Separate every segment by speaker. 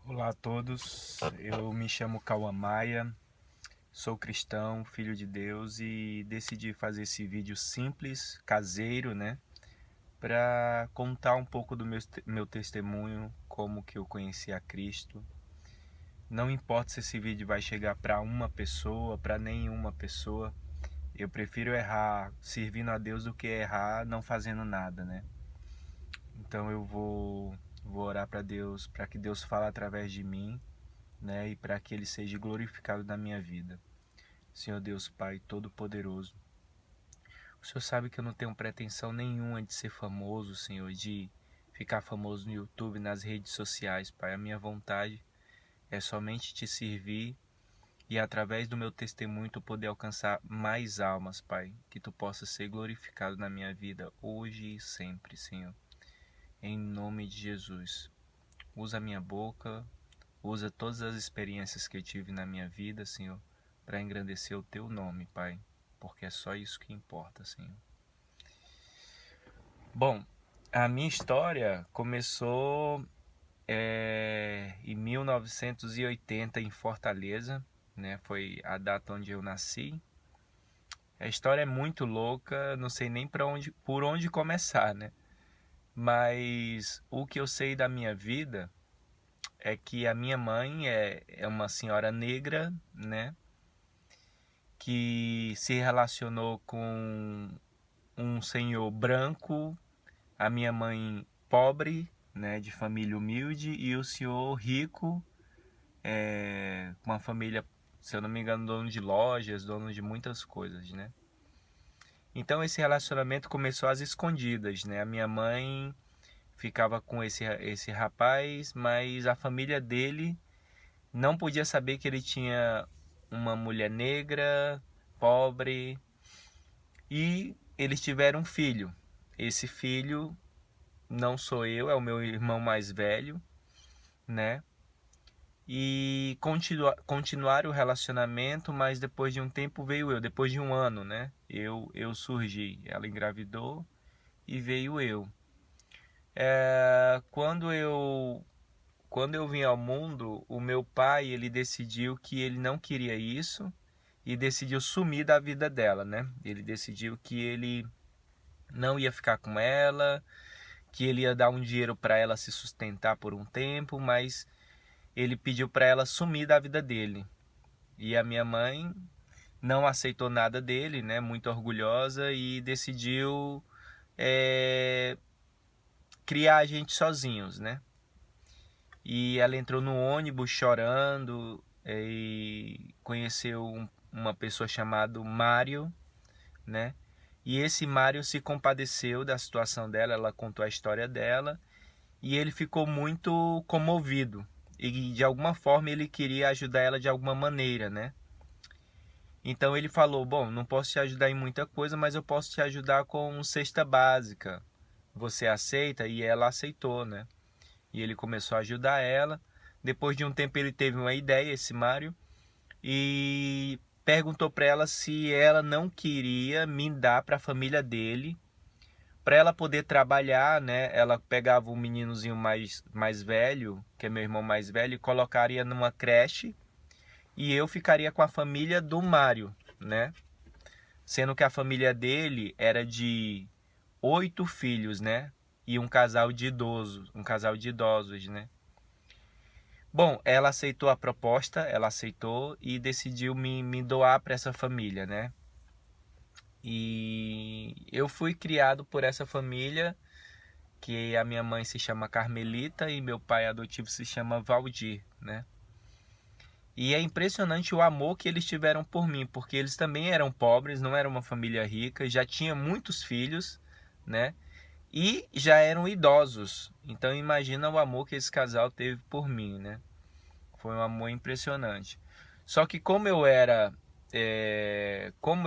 Speaker 1: Olá a todos, eu me chamo Cauã Maia, sou cristão, filho de Deus e decidi fazer esse vídeo simples, caseiro, né? Para contar um pouco do meu testemunho, como que eu conheci a Cristo. Não importa se esse vídeo vai chegar para uma pessoa, para nenhuma pessoa, eu prefiro errar servindo a Deus do que errar não fazendo nada, né? Então vou orar para Deus, para que Deus fale através de mim, né, e para que Ele seja glorificado na minha vida. Senhor Deus Pai Todo-Poderoso, o Senhor sabe que eu não tenho pretensão nenhuma de ser famoso, Senhor, de ficar famoso no YouTube, nas redes sociais, Pai. A minha vontade é somente Te servir e através do meu testemunho Tu poder alcançar mais almas, Pai. Que Tu possa ser glorificado na minha vida hoje e sempre, Senhor. Em nome de Jesus. Usa a minha boca, usa todas as experiências que eu tive na minha vida, Senhor, para engrandecer o Teu nome, Pai, porque é só isso que importa, Senhor. Bom, a minha história começou em 1980 em Fortaleza, né? Foi a data onde eu nasci. A história é muito louca, não sei nem por onde começar, né? Mas o que eu sei da minha vida é que a minha mãe é uma senhora negra, né? Que se relacionou com um senhor branco, a minha mãe pobre, né, de família humilde, e o senhor rico, com uma família, se eu não me engano, dono de lojas, dono de muitas coisas, né? Então esse relacionamento começou às escondidas, né? A minha mãe ficava com esse rapaz, mas a família dele não podia saber que ele tinha uma mulher negra, pobre, e eles tiveram um filho. Esse filho não sou eu, é o meu irmão mais velho, né? E continuaram o relacionamento, mas depois de um tempo veio eu, depois de um ano, né? Eu surgi, ela engravidou e veio eu. Quando eu vim ao mundo, o meu pai ele decidiu que ele não queria isso e decidiu sumir da vida dela, né? Ele decidiu que ele não ia ficar com ela, que ele ia dar um dinheiro para ela se sustentar por um tempo, mas ele pediu para ela sumir da vida dele. E a minha mãe não aceitou nada dele, né? Muito orgulhosa e decidiu criar a gente sozinhos, né? E ela entrou no ônibus chorando e conheceu uma pessoa chamada Mário, né? E esse Mário se compadeceu da situação dela, ela contou a história dela e ele ficou muito comovido e de alguma forma ele queria ajudar ela de alguma maneira, né? Então ele falou: bom, não posso te ajudar em muita coisa, mas eu posso te ajudar com cesta básica. Você aceita? E ela aceitou, né? E ele começou a ajudar ela. Depois de um tempo ele teve uma ideia, esse Mário, e perguntou para ela se ela não queria me dar para a família dele, para ela poder trabalhar, né? Ela pegava o meninozinho mais velho, que é meu irmão mais velho, e colocaria numa creche e eu ficaria com a família do Mário, né? Sendo que a família dele era de 8 filhos, né? E um casal de idosos, né? Bom, ela aceitou a proposta, ela aceitou e decidiu me doar para essa família, né? E eu fui criado por essa família, que a minha mãe se chama Carmelita e meu pai adotivo se chama Valdir, né? E é impressionante o amor que eles tiveram por mim, porque eles também eram pobres, não era uma família rica, já tinha muitos filhos, né? E já eram idosos. Então imagina o amor que esse casal teve por mim, né? Foi um amor impressionante. Só que como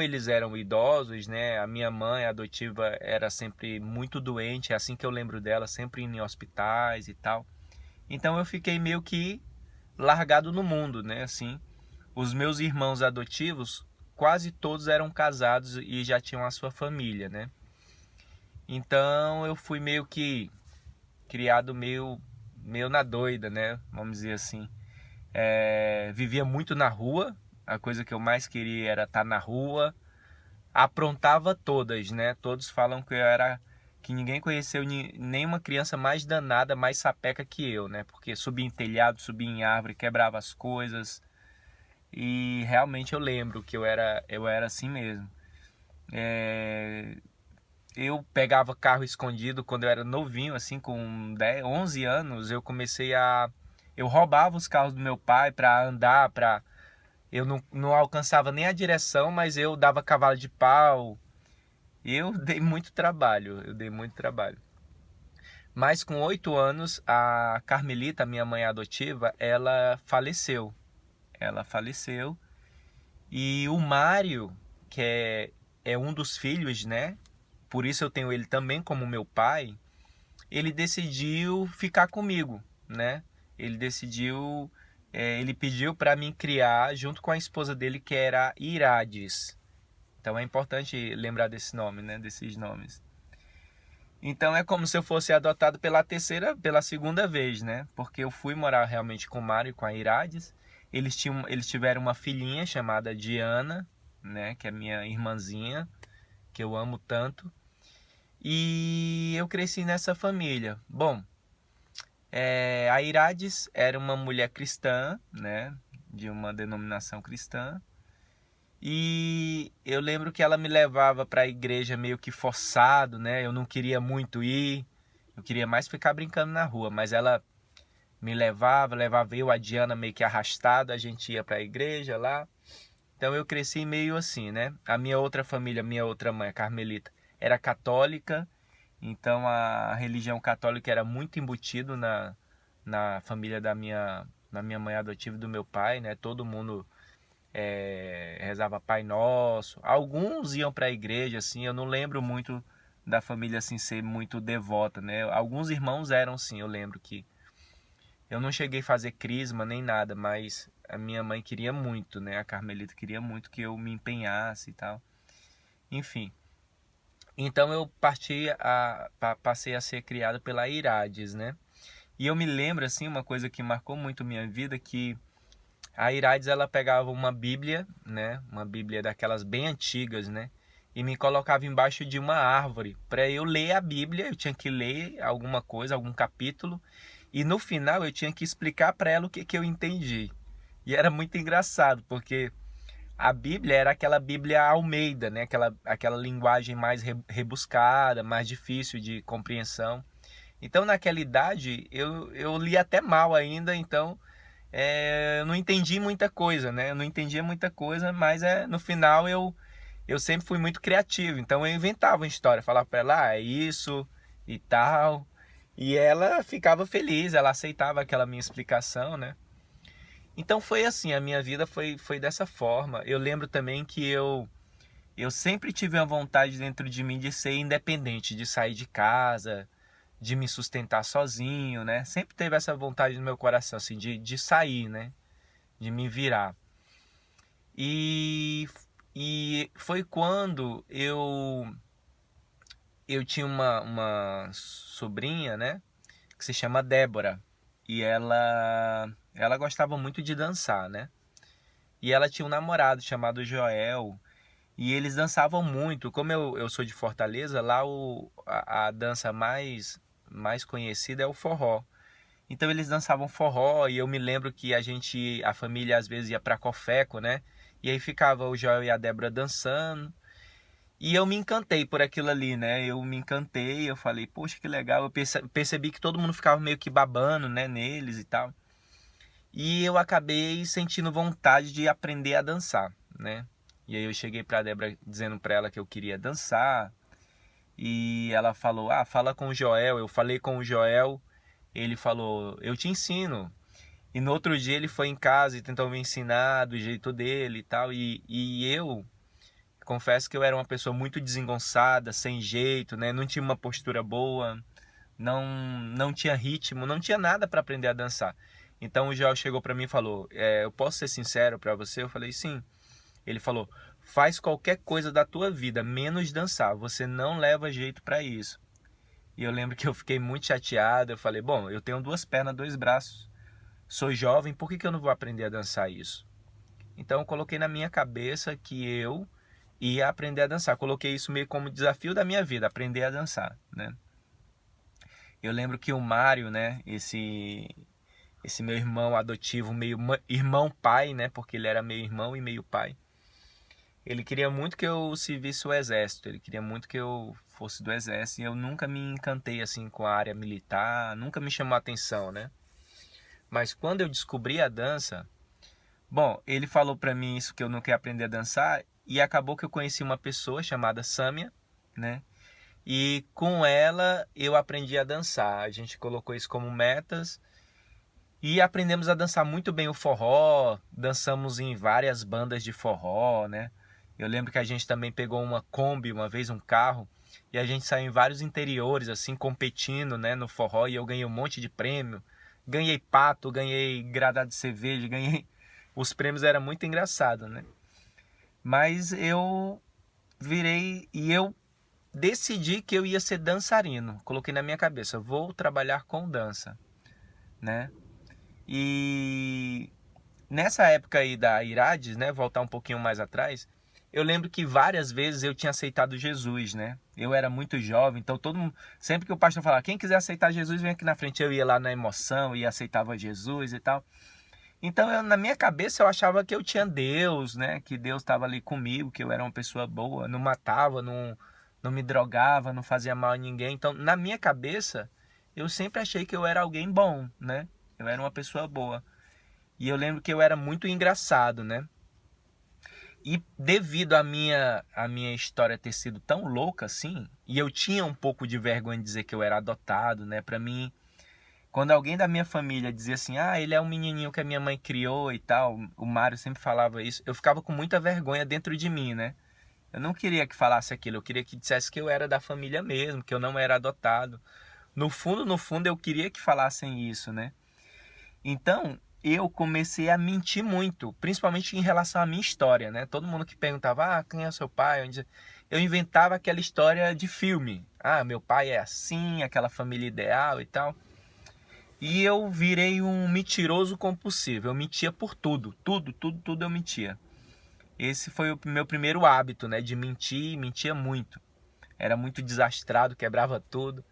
Speaker 1: eles eram idosos, né? A minha mãe adotiva era sempre muito doente, é assim que eu lembro dela, sempre indo em hospitais e tal. Então eu fiquei meio que largado no mundo, né? Assim, os meus irmãos adotivos, quase todos eram casados e já tinham a sua família, né? Então eu fui meio que criado meio na doida, né? Vamos dizer assim. Vivia muito na rua, a coisa que eu mais queria era estar na rua. Aprontava todas, né? Todos falam que ninguém conheceu nenhuma criança mais danada, mais sapeca que eu, né? Porque subia em telhado, subia em árvore, quebrava as coisas. E realmente eu lembro que eu era assim mesmo. Eu pegava carro escondido quando eu era novinho, assim, com 10, 11 anos, eu roubava os carros do meu pai para andar, eu não alcançava nem a direção, mas eu dava cavalo de pau. Eu dei muito trabalho, eu dei muito trabalho. Mas com 8 anos, a Carmelita, minha mãe adotiva, ela faleceu. Ela faleceu. E o Mário, que é um dos filhos, né? Por isso eu tenho ele também como meu pai. Ele decidiu ficar comigo, né? Ele decidiu, ele pediu para mim criar junto com a esposa dele, que era Irades. Então é importante lembrar desse nome, né? Desses nomes. Então é como se eu fosse adotado pela segunda vez, né? Porque eu fui morar realmente com o Mário e com a Irades. Eles tiveram uma filhinha chamada Diana, né? Que é minha irmãzinha, que eu amo tanto. E eu cresci nessa família. Bom, a Irades era uma mulher cristã, né? De uma denominação cristã. E eu lembro que ela me levava para a igreja meio que forçado, né? Eu não queria muito ir, eu queria mais ficar brincando na rua, mas ela me levava eu, a Diana meio que arrastado, a gente ia para a igreja lá. Então eu cresci meio assim, né? A minha outra família, minha outra mãe, a Carmelita, era católica, então a religião católica era muito embutido na família da minha mãe adotiva e do meu pai, né? Todo mundo rezava Pai Nosso. Alguns iam para a igreja, assim. Eu não lembro muito da família assim ser muito devota, né? Alguns irmãos eram, sim. Eu lembro que eu não cheguei a fazer crisma nem nada, mas a minha mãe queria muito, né? A Carmelita queria muito que eu me empenhasse e tal. Enfim. Então eu passei a ser criado pela Irades, né? E eu me lembro assim uma coisa que marcou muito minha vida, que a Irades, ela pegava uma Bíblia, né? Uma Bíblia daquelas bem antigas, né? E me colocava embaixo de uma árvore para eu ler a Bíblia. Eu tinha que ler alguma coisa, algum capítulo, e no final eu tinha que explicar para ela o que eu entendi. E era muito engraçado, porque a Bíblia era aquela Bíblia Almeida, né? Aquela linguagem mais rebuscada, mais difícil de compreensão. Então, naquela idade, eu li até mal ainda, então eu não entendi muita coisa, né? Eu não entendia muita coisa, mas no final eu sempre fui muito criativo. Então eu inventava uma história, falava para ela, é isso e tal. E ela ficava feliz, ela aceitava aquela minha explicação, né? Então foi assim, a minha vida foi dessa forma. Eu lembro também que eu sempre tive uma vontade dentro de mim de ser independente, de sair de casa, de me sustentar sozinho, né? Sempre teve essa vontade no meu coração, assim, de sair, né? De me virar. E, e foi quando eu tinha uma sobrinha, né? Que se chama Débora. E ela gostava muito de dançar, né? E ela tinha um namorado chamado Joel. E eles dançavam muito. Como eu sou de Fortaleza, lá a dança mais conhecida é o forró. Então eles dançavam forró e eu me lembro que a família às vezes ia pra Cofeco, né? E aí ficava o Joel e a Débora dançando. E eu me encantei por aquilo ali, né? Eu me encantei, eu falei, poxa, que legal. Eu percebi que todo mundo ficava meio que babando, né, neles e tal. E eu acabei sentindo vontade de aprender a dançar, né? E aí eu cheguei pra Débora dizendo pra ela que eu queria dançar. E ela falou, fala com o Joel. Eu falei com o Joel, ele falou, eu te ensino. E no outro dia ele foi em casa e tentou me ensinar do jeito dele e tal. E eu confesso que eu era uma pessoa muito desengonçada, sem jeito, né? Não tinha uma postura boa, não tinha ritmo, não tinha nada para aprender a dançar. Então o Joel chegou para mim e falou, eu posso ser sincero para você? Eu falei, sim. Ele falou, faz qualquer coisa da tua vida, menos dançar. Você não leva jeito para isso. E eu lembro que eu fiquei muito chateado. Eu falei, bom, eu tenho 2 pernas, 2 braços, sou jovem, por que eu não vou aprender a dançar isso? Então eu coloquei na minha cabeça que eu ia aprender a dançar. Coloquei isso meio como desafio da minha vida, aprender a dançar, né? Eu lembro que o Mário, né, esse meu irmão adotivo, meio irmão pai, né, porque ele era meio irmão e meio pai. Ele queria muito que eu servisse o exército, ele queria muito que eu fosse do exército, e eu nunca me encantei assim com a área militar, nunca me chamou a atenção, né? Mas quando eu descobri a dança, bom, ele falou pra mim isso, que eu não queria aprender a dançar, e acabou que eu conheci uma pessoa chamada Sâmia, né? E com ela eu aprendi a dançar. A gente colocou isso como metas e aprendemos a dançar muito bem o forró. Dançamos em várias bandas de forró, né? Eu lembro que a gente também pegou uma Kombi, uma vez um carro, e a gente saiu em vários interiores assim competindo, né, no forró, e eu ganhei um monte de prêmio. Ganhei pato, ganhei gradado de cerveja, ganhei. Os prêmios era muito engraçado, né? Mas eu virei e eu decidi que eu ia ser dançarino. Coloquei na minha cabeça, vou trabalhar com dança, né? E nessa época aí da Irades, né, voltar um pouquinho mais atrás, eu lembro que várias vezes eu tinha aceitado Jesus, né? Eu era muito jovem, então todo mundo, sempre que o pastor falava, quem quiser aceitar Jesus, vem aqui na frente, eu ia lá na emoção e aceitava Jesus e tal. Então, na minha cabeça, eu achava que eu tinha Deus, né? Que Deus estava ali comigo, que eu era uma pessoa boa, não matava, não me drogava, não fazia mal a ninguém. Então, na minha cabeça, eu sempre achei que eu era alguém bom, né? Eu era uma pessoa boa. E eu lembro que eu era muito engraçado, né? E devido à minha história ter sido tão louca assim, e eu tinha um pouco de vergonha de dizer que eu era adotado, né? Pra mim, quando alguém da minha família dizia assim, ah, ele é um menininho que a minha mãe criou e tal, o Mário sempre falava isso, eu ficava com muita vergonha dentro de mim, né? Eu não queria que falasse aquilo, eu queria que dissesse que eu era da família mesmo, que eu não era adotado. No fundo, eu queria que falassem isso, né? Então, eu comecei a mentir muito, principalmente em relação à minha história, né? Todo mundo que perguntava, ah, quem é seu pai? Eu inventava aquela história de filme. Ah, meu pai é assim, aquela família ideal e tal. E eu virei um mentiroso compulsivo. Eu mentia por tudo, tudo eu mentia. Esse foi o meu primeiro hábito, né, de mentir, mentia muito. Era muito desastrado, quebrava tudo.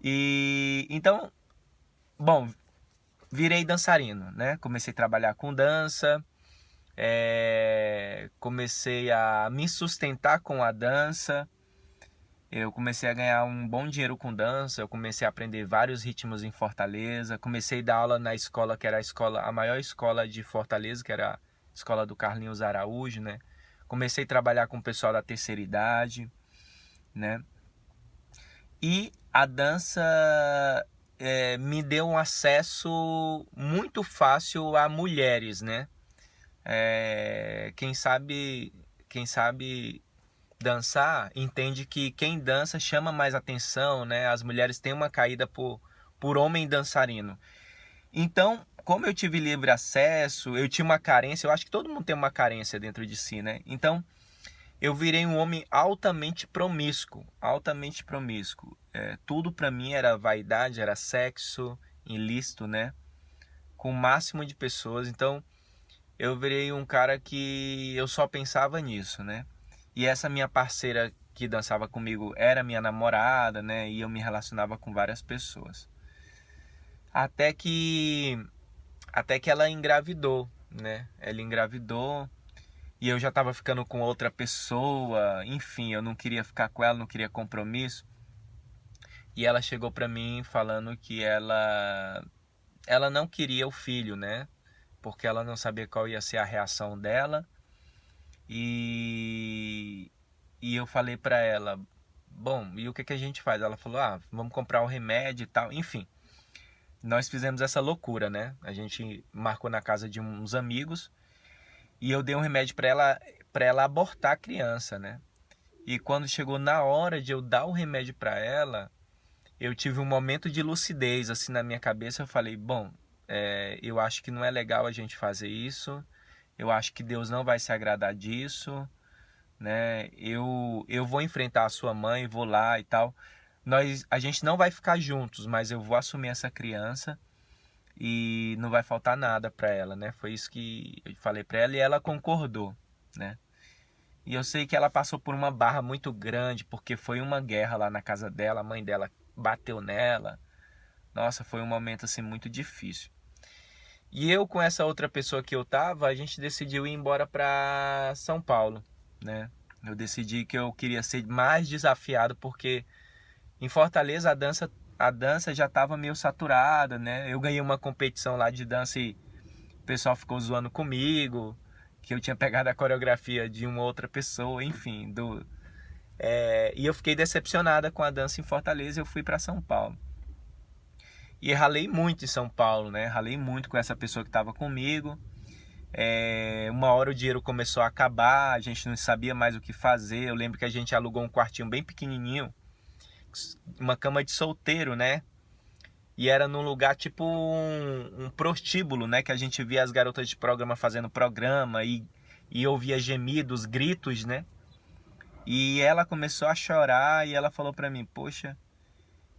Speaker 1: E então, bom, virei dançarino, né? Comecei a trabalhar com dança, comecei a me sustentar com a dança. Eu comecei a ganhar um bom dinheiro com dança, eu comecei a aprender vários ritmos em Fortaleza, comecei a dar aula na escola que era a maior escola de Fortaleza, que era a escola do Carlinhos Araújo, né? Comecei a trabalhar com o pessoal da terceira idade, né? E a dança me deu um acesso muito fácil a mulheres, né? Quem sabe dançar entende que quem dança chama mais atenção, né? As mulheres têm uma caída por homem dançarino. Então, como eu tive livre acesso, eu tinha uma carência, eu acho que todo mundo tem uma carência dentro de si, né? Então, eu virei um homem altamente promíscuo, altamente promíscuo. Tudo pra mim era vaidade, era sexo ilícito, né? Com o máximo de pessoas. Então, eu virei um cara que eu só pensava nisso, né? E essa minha parceira que dançava comigo era minha namorada, né? E eu me relacionava com várias pessoas. Até que até que ela engravidou, né? Ela engravidou e eu já estava ficando com outra pessoa, enfim, eu não queria ficar com ela, não queria compromisso. E ela chegou pra mim falando que ela não queria o filho, né? Porque ela não sabia qual ia ser a reação dela. E eu falei pra ela, bom, e o que a gente faz? Ela falou, ah, vamos comprar um remédio e tal. Enfim, nós fizemos essa loucura, né? A gente marcou na casa de uns amigos e eu dei um remédio para ela abortar a criança, né? E quando chegou na hora de eu dar o remédio para ela, eu tive um momento de lucidez assim na minha cabeça. Eu falei, bom, eu acho que não é legal a gente fazer isso. Eu acho que Deus não vai se agradar disso, né? Eu vou enfrentar a sua mãe, vou lá e tal. a gente não vai ficar juntos, mas eu vou assumir essa criança e não vai faltar nada para ela, né? Foi isso que eu falei para ela e ela concordou, né? E eu sei que ela passou por uma barra muito grande, porque foi uma guerra lá na casa dela, a mãe dela bateu nela. Nossa, foi um momento assim muito difícil. E eu com essa outra pessoa que eu tava, a gente decidiu ir embora para São Paulo, né? Eu decidi que eu queria ser mais desafiado porque em Fortaleza a dança já estava meio saturada, né? Eu ganhei uma competição lá de dança e o pessoal ficou zoando comigo, que eu tinha pegado a coreografia de uma outra pessoa, enfim, e eu fiquei decepcionada com a dança em Fortaleza e eu fui para São Paulo. E ralei muito em São Paulo, né? Ralei muito com essa pessoa que estava comigo. Uma hora o dinheiro começou a acabar, a gente não sabia mais o que fazer. Eu lembro que a gente alugou um quartinho bem pequenininho, uma cama de solteiro, né? E era num lugar tipo um prostíbulo, né? Que a gente via as garotas de programa fazendo programa e ouvia gemidos, gritos, né? E ela começou a chorar e ela falou pra mim, poxa,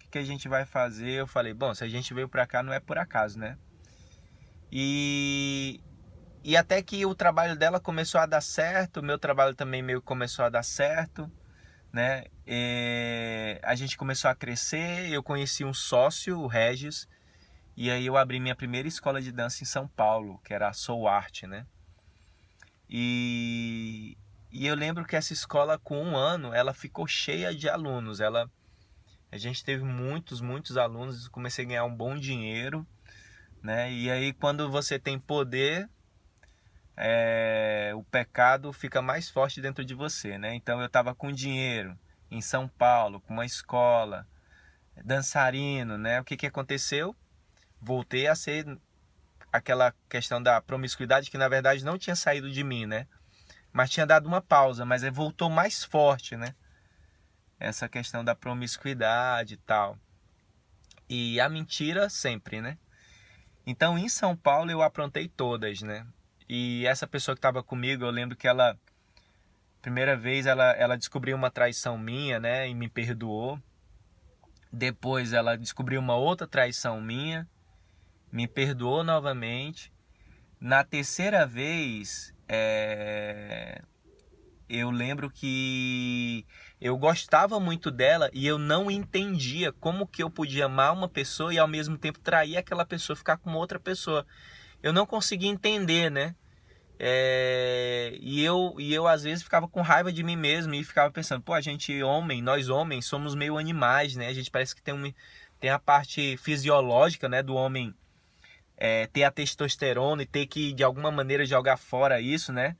Speaker 1: o que a gente vai fazer? Eu falei, bom, se a gente veio pra cá não é por acaso, né? E até que o trabalho dela começou a dar certo, o meu trabalho também meio que começou a dar certo, né? A gente começou a crescer, eu conheci um sócio, o Regis, e aí eu abri minha primeira escola de dança em São Paulo, que era a Soul Art, né? E eu lembro que essa escola, com um ano, ela ficou cheia de alunos. A gente teve muitos alunos, comecei a ganhar um bom dinheiro, né? E aí quando você tem poder, o pecado fica mais forte dentro de você, né? Então eu estava com dinheiro em São Paulo, com uma escola, dançarino, né? O que que aconteceu? Voltei a ser aquela questão da promiscuidade que na verdade não tinha saído de mim, né? Mas tinha dado uma pausa, mas aí voltou mais forte, né? Essa questão da promiscuidade e tal. E a mentira sempre, né? Então em São Paulo eu aprontei todas, né? E essa pessoa que estava comigo, eu lembro que ela, primeira vez, ela descobriu uma traição minha, né? E me perdoou. Depois ela descobriu uma outra traição minha, me perdoou novamente. Na terceira vez, eu lembro que eu gostava muito dela e eu não entendia como que eu podia amar uma pessoa e ao mesmo tempo trair aquela pessoa, ficar com outra pessoa. Eu não conseguia entender, né? E eu às vezes ficava com raiva de mim mesmo e ficava pensando, pô, nós homens somos meio animais, né? A gente parece que tem a parte fisiológica, né, do homem, ter a testosterona e ter que de alguma maneira jogar fora isso, né?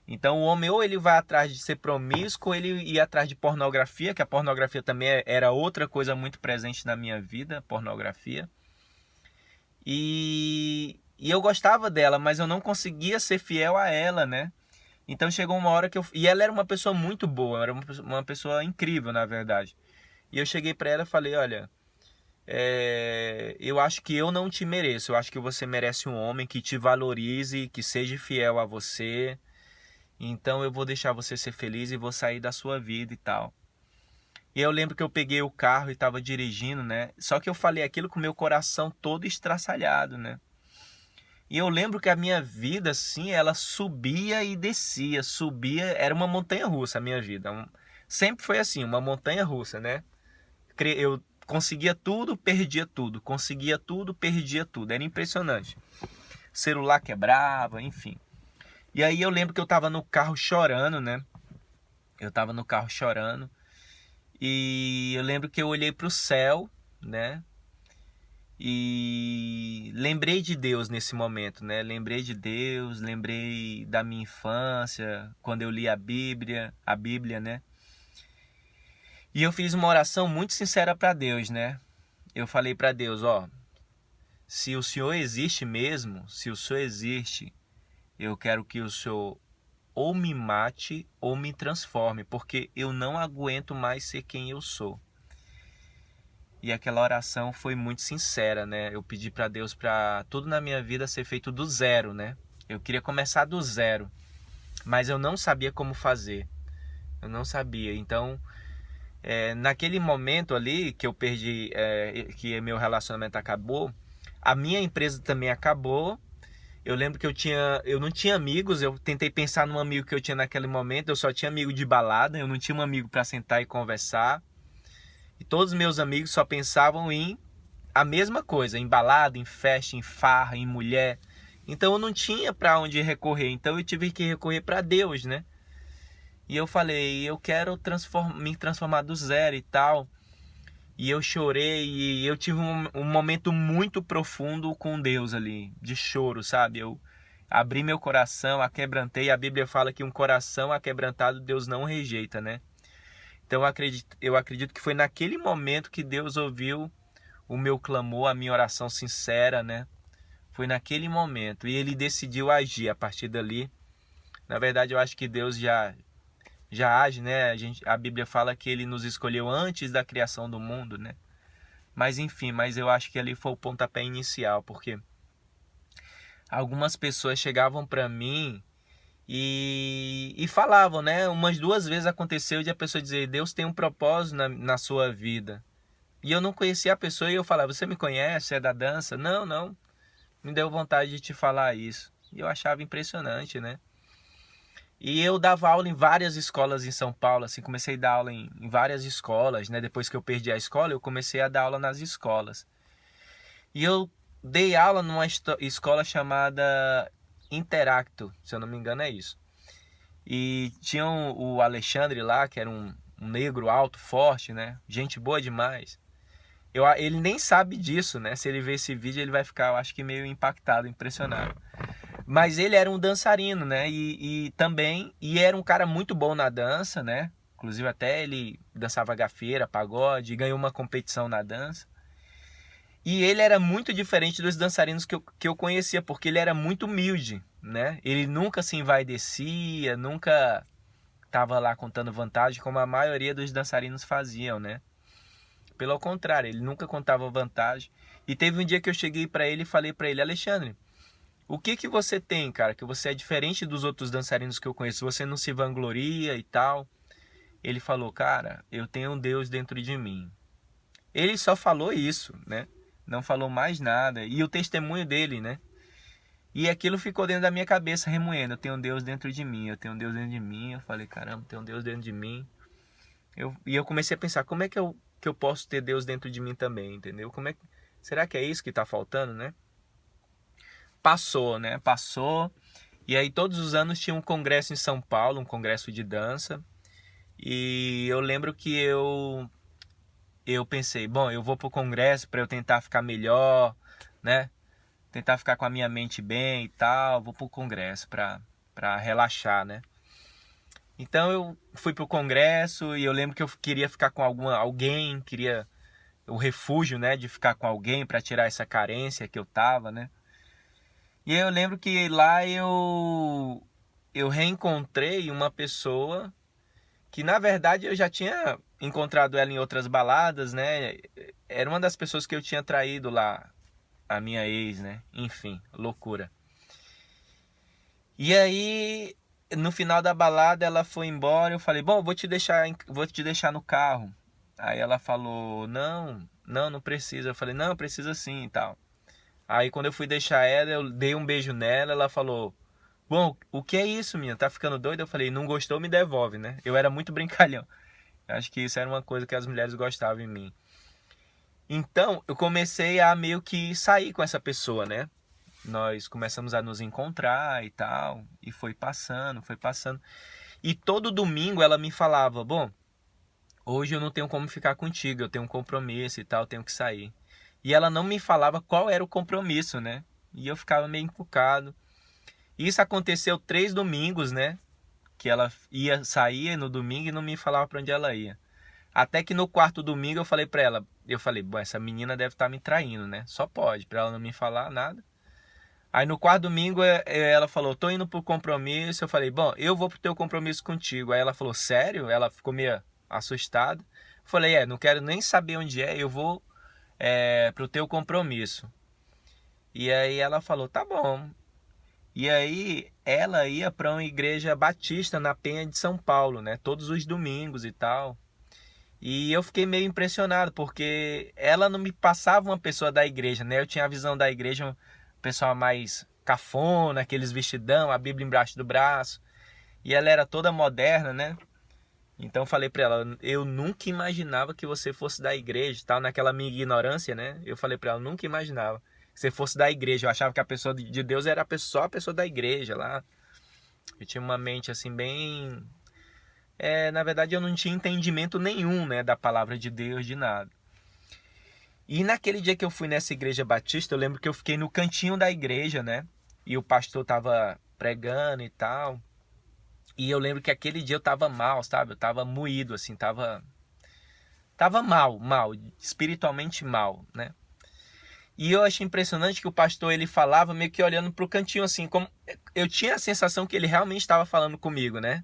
Speaker 1: Então o homem ou ele vai atrás de ser promíscuo, ou ele ia atrás de pornografia, que a pornografia também era outra coisa muito presente na minha vida, pornografia. E eu gostava dela, mas eu não conseguia ser fiel a ela, né? Então chegou uma hora que e ela era uma pessoa muito boa, era uma pessoa incrível, na verdade. E eu cheguei pra ela e falei, olha, eu acho que eu não te mereço, eu acho que você merece um homem que te valorize, que seja fiel a você. Então eu vou deixar você ser feliz e vou sair da sua vida e tal. E eu lembro que eu peguei o carro e estava dirigindo, né? Só que eu falei aquilo com o meu coração todo estraçalhado, né? E eu lembro que a minha vida, assim, ela subia e descia, subia, era uma montanha-russa a minha vida. Sempre foi assim, uma montanha-russa, né? Eu conseguia tudo, perdia tudo, conseguia tudo, perdia tudo, era impressionante. Celular quebrava, enfim. E aí eu lembro que eu tava no carro chorando, né? Eu tava no carro chorando. E eu lembro que eu olhei pro céu, né? E lembrei de Deus nesse momento, né? Lembrei de Deus, lembrei da minha infância, quando eu li a Bíblia, né? E eu fiz uma oração muito sincera para Deus, né? Eu falei para Deus, ó, se o Senhor existe mesmo, se o Senhor existe, eu quero que o Senhor ou me mate ou me transforme, porque eu não aguento mais ser quem eu sou. E aquela oração foi muito sincera, né? Eu pedi para Deus para tudo na minha vida ser feito do zero, né? Eu queria começar do zero, mas eu não sabia como fazer. Eu não sabia. Então, naquele momento ali que eu perdi, que meu relacionamento acabou, a minha empresa também acabou. Eu lembro que eu não tinha amigos, eu tentei pensar num amigo que eu tinha naquele momento, eu só tinha amigo de balada, eu não tinha um amigo para sentar e conversar. E todos os meus amigos só pensavam em a mesma coisa, em balada, em festa, em farra, em mulher. Então eu não tinha para onde recorrer, então eu tive que recorrer para Deus, né? E eu falei, eu quero me transformar do zero e tal. E eu chorei e eu tive um momento muito profundo com Deus ali, de choro, sabe? Eu abri meu coração, aquebrantei. A Bíblia fala que um coração aquebrantado Deus não rejeita, né? Então eu acredito que foi naquele momento que Deus ouviu o meu clamor, a minha oração sincera, né? Foi naquele momento e ele decidiu agir a partir dali. Na verdade, eu acho que Deus já age, né? A Bíblia fala que ele nos escolheu antes da criação do mundo, né? Mas enfim, mas eu acho que ali foi o pontapé inicial, porque algumas pessoas chegavam para mim e falavam, né? Umas duas vezes aconteceu de a pessoa dizer, Deus tem um propósito na sua vida. E eu não conhecia a pessoa e eu falava, você me conhece? É da dança? Não, não. Me deu vontade de te falar isso. E eu achava impressionante, né? E eu dava aula em várias escolas em São Paulo, assim, comecei a dar aula em várias escolas, né? Depois que eu perdi a escola, eu comecei a dar aula nas escolas. E eu dei aula numa escola chamada Interacto, se eu não me engano é isso. E tinha o Alexandre lá, que era um negro alto, forte, né? Gente boa demais. Ele nem sabe disso, né? Se ele ver esse vídeo, ele vai ficar, eu acho que meio impactado, impressionado. Mas ele era um dançarino, né? E era um cara muito bom na dança, né? Inclusive até ele dançava gafieira, pagode, ganhou uma competição na dança. E ele era muito diferente dos dançarinos que eu conhecia, porque ele era muito humilde, né? Ele nunca se envaidecia, nunca estava lá contando vantagem, como a maioria dos dançarinos faziam, né? Pelo contrário, ele nunca contava vantagem. E teve um dia que eu cheguei para ele e falei para ele, Alexandre, o que você tem, cara, que você é diferente dos outros dançarinos que eu conheço, você não se vangloria e tal. Ele falou, cara, eu tenho um Deus dentro de mim. Ele só falou isso, né? Não falou mais nada. E o testemunho dele, né? E aquilo ficou dentro da minha cabeça, remoendo. Eu tenho um Deus dentro de mim, eu tenho um Deus dentro de mim. Eu falei, caramba, tem um Deus dentro de mim. E eu comecei a pensar, como é que eu posso ter Deus dentro de mim também, entendeu? Será que é isso que está faltando, né? Passou, né? Passou. E aí todos os anos tinha um congresso em São Paulo, um congresso de dança. E eu lembro que eu pensei, bom, eu vou pro congresso para eu tentar ficar melhor, né? Tentar ficar com a minha mente bem e tal, vou pro congresso para relaxar, né? Então eu fui pro congresso e eu lembro que eu queria ficar com alguém, queria o refúgio, né, de ficar com alguém para tirar essa carência que eu tava, né? E aí eu lembro que lá eu reencontrei uma pessoa que na verdade eu já tinha encontrado ela em outras baladas, né? Era uma das pessoas que eu tinha traído lá, a minha ex, né? Enfim, loucura. E aí, no final da balada, ela foi embora. Eu falei, bom, vou te deixar no carro. Aí ela falou, não precisa. Eu falei, não, precisa sim e tal. Aí quando eu fui deixar ela, eu dei um beijo nela. Ela falou, bom, o que é isso, minha? Tá ficando doida? Eu falei, não gostou, me devolve, né? Eu era muito brincalhão. Eu acho que isso era uma coisa que as mulheres gostavam em mim. Então, eu comecei a meio que sair com essa pessoa, né? Nós começamos a nos encontrar e tal, e foi passando, foi passando. E todo domingo ela me falava, bom, hoje eu não tenho como ficar contigo, eu tenho um compromisso e tal, tenho que sair. E ela não me falava qual era o compromisso, né? E eu ficava meio encucado. Isso aconteceu 3 domingos, né? Que ela ia sair no domingo e não me falava para onde ela ia. Até que no quarto domingo eu falei para ela, bom, essa menina deve estar me traindo, né? Só pode, para ela não me falar nada. Aí no quarto domingo ela falou, tô indo pro compromisso. Eu falei, bom, eu vou pro teu compromisso contigo. Aí ela falou, sério? Ela ficou meio assustada. Eu falei, não quero nem saber onde é, eu vou pro teu compromisso. E aí ela falou, tá bom. E aí ela ia para uma igreja batista na Penha de São Paulo, né? Todos os domingos e tal. E eu fiquei meio impressionado, porque ela não me passava uma pessoa da igreja, né? Eu tinha a visão da igreja, um pessoal mais cafona, aqueles vestidão, a Bíblia embaixo do braço. E ela era toda moderna, né? Então eu falei pra ela, eu nunca imaginava que você fosse da igreja, tal, naquela minha ignorância, né? Eu falei pra ela, nunca imaginava que você fosse da igreja. Eu achava que a pessoa de Deus era só a pessoa da igreja lá. Eu tinha uma mente assim bem... na verdade eu não tinha entendimento nenhum, né, da palavra de Deus, de nada. E naquele dia que eu fui nessa igreja batista, eu lembro que eu fiquei no cantinho da igreja, né? E o pastor tava pregando e tal. E eu lembro que aquele dia eu tava mal, sabe? Eu tava moído, assim, tava mal, espiritualmente mal, né? E eu achei impressionante que o pastor, ele falava meio que olhando pro cantinho, assim, como eu tinha a sensação que ele realmente estava falando comigo, né?